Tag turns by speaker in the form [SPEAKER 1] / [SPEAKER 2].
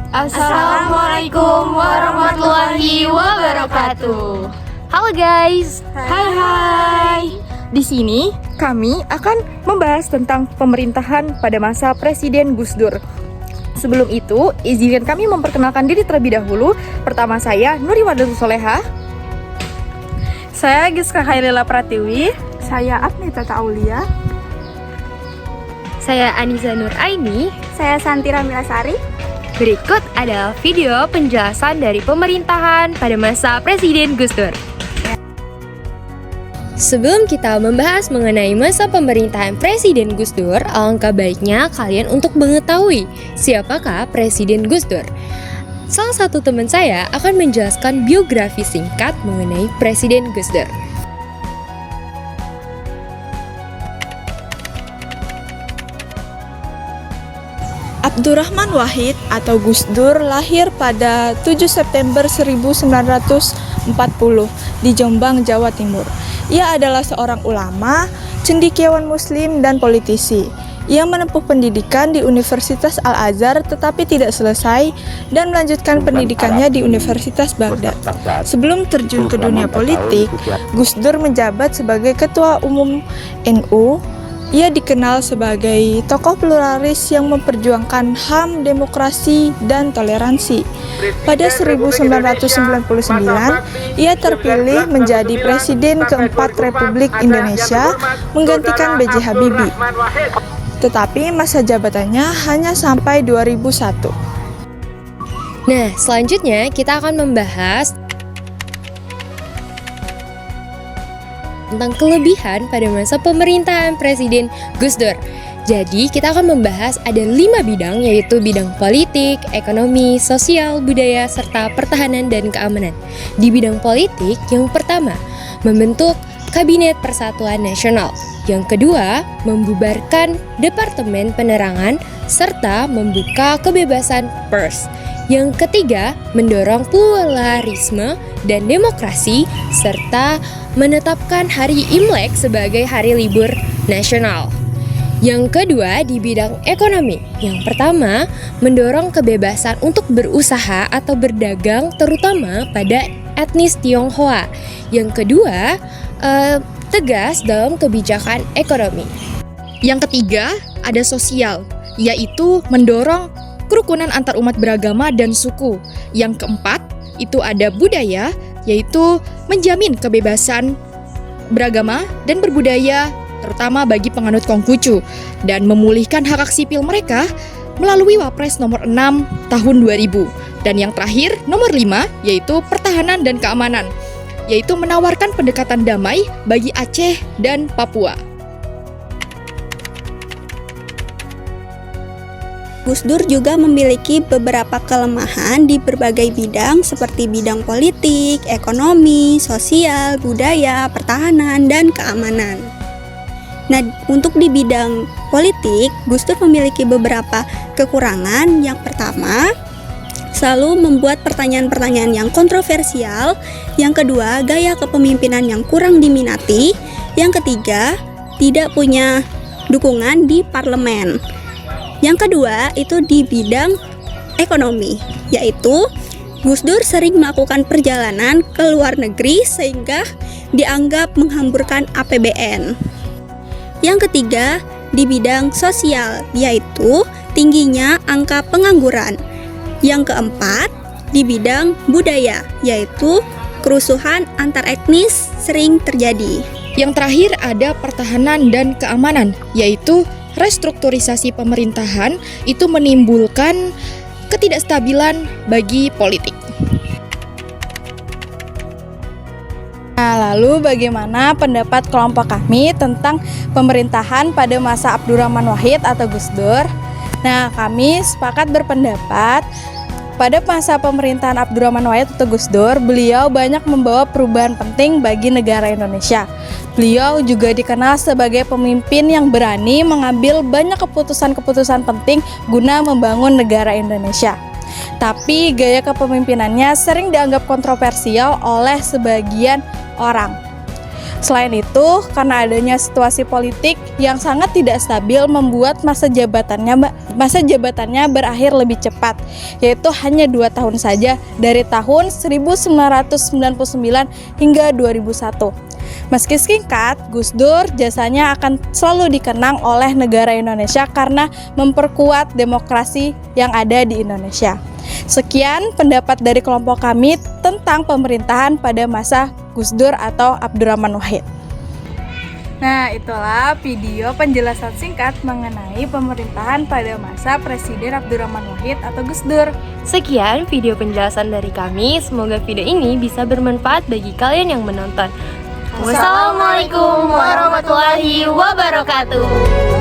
[SPEAKER 1] Assalamualaikum warahmatullahi wabarakatuh.
[SPEAKER 2] Halo guys.
[SPEAKER 1] Hai.
[SPEAKER 3] Di sini kami akan membahas tentang pemerintahan pada masa Presiden Gus Dur. Sebelum itu, izinkan kami memperkenalkan diri terlebih dahulu. Pertama saya Nuri Wadatul Soleha.
[SPEAKER 1] Saya Giska Khairila Pratiwi.
[SPEAKER 4] Saya Apnita Aulia.
[SPEAKER 2] Saya Aniza Nur Aini.
[SPEAKER 4] Saya Santira Milasari.
[SPEAKER 2] Berikut adalah video penjelasan dari pemerintahan pada masa Presiden Gus Dur. Sebelum kita membahas mengenai masa pemerintahan Presiden Gus Dur, alangkah baiknya kalian untuk mengetahui siapakah Presiden Gus Dur. Salah satu teman saya akan menjelaskan biografi singkat mengenai Presiden Gus Dur.
[SPEAKER 4] Abdurrahman Wahid atau Gus Dur lahir pada 7 September 1940 di Jombang, Jawa Timur. Ia adalah seorang ulama, cendekiawan muslim, dan politisi. Ia menempuh pendidikan di Universitas Al-Azhar tetapi tidak selesai dan melanjutkan pendidikannya di Universitas Baghdad. Sebelum terjun ke dunia politik, Gus Dur menjabat sebagai Ketua Umum NU. Ia dikenal sebagai tokoh pluralis yang memperjuangkan HAM, demokrasi, dan toleransi. Pada 1999, ia terpilih menjadi Presiden keempat Republik Indonesia, menggantikan B.J. Habibie. Tetapi masa jabatannya hanya sampai 2001.
[SPEAKER 2] Nah, selanjutnya kita akan membahas tentang kelebihan pada masa pemerintahan Presiden Gus Dur. Jadi kita akan membahas ada 5 bidang, yaitu bidang politik, ekonomi, sosial, budaya, serta pertahanan dan keamanan. Di bidang politik, yang pertama, membentuk Kabinet Persatuan Nasional. Yang kedua, membubarkan Departemen Penerangan serta membuka kebebasan pers. Yang ketiga, mendorong pluralisme dan demokrasi serta menetapkan hari Imlek sebagai hari libur nasional. Yang kedua, di bidang ekonomi. Yang pertama, mendorong kebebasan untuk berusaha atau berdagang terutama pada etnis Tionghoa. Yang kedua, tegas dalam kebijakan ekonomi.
[SPEAKER 3] Yang ketiga, ada sosial, yaitu mendorong kerukunan antar umat beragama dan suku. Yang keempat, itu ada budaya, yaitu menjamin kebebasan beragama dan berbudaya, terutama bagi penganut Konghucu, dan memulihkan hak sipil mereka melalui Wapres nomor 6 tahun 2000. Dan yang terakhir, nomor 5, yaitu pertahanan dan keamanan, yaitu menawarkan pendekatan damai bagi Aceh dan Papua.
[SPEAKER 5] Gus Dur juga memiliki beberapa kelemahan di berbagai bidang seperti bidang politik, ekonomi, sosial, budaya, pertahanan, dan keamanan. Nah, untuk di bidang politik, Gus Dur memiliki beberapa kekurangan. Yang pertama, selalu membuat pertanyaan-pertanyaan yang kontroversial. Yang kedua, gaya kepemimpinan yang kurang diminati. Yang ketiga, tidak punya dukungan di parlemen. Yang kedua, itu di bidang ekonomi, yaitu Gus Dur sering melakukan perjalanan ke luar negeri sehingga dianggap menghamburkan APBN. Yang ketiga, di bidang sosial, yaitu tingginya angka pengangguran. Yang keempat, di bidang budaya, yaitu kerusuhan antar etnis sering terjadi.
[SPEAKER 3] Yang terakhir ada pertahanan dan keamanan, yaitu restrukturisasi pemerintahan itu menimbulkan ketidakstabilan bagi politik.
[SPEAKER 1] Nah, lalu bagaimana pendapat kelompok kami tentang pemerintahan pada masa Abdurrahman Wahid atau Gus Dur? Nah, kami sepakat berpendapat pada masa pemerintahan Abdurrahman Wahid atau Gus Dur, beliau banyak membawa perubahan penting bagi negara Indonesia. Beliau juga dikenal sebagai pemimpin yang berani mengambil banyak keputusan-keputusan penting guna membangun negara Indonesia. Tapi gaya kepemimpinannya sering dianggap kontroversial oleh sebagian orang. Selain itu, karena adanya situasi politik yang sangat tidak stabil membuat masa jabatannya berakhir lebih cepat, yaitu hanya 2 tahun saja dari tahun 1999 hingga 2001. Meski singkat, Gus Dur jasanya akan selalu dikenang oleh negara Indonesia karena memperkuat demokrasi yang ada di Indonesia. Sekian pendapat dari kelompok kami tentang pemerintahan pada masa Gus Dur atau Abdurrahman Wahid. Nah, itulah video penjelasan singkat mengenai pemerintahan pada masa Presiden Abdurrahman Wahid atau Gus Dur.
[SPEAKER 2] Sekian video penjelasan dari kami. Semoga video ini bisa bermanfaat bagi kalian yang menonton. Wassalamualaikum warahmatullahi wabarakatuh.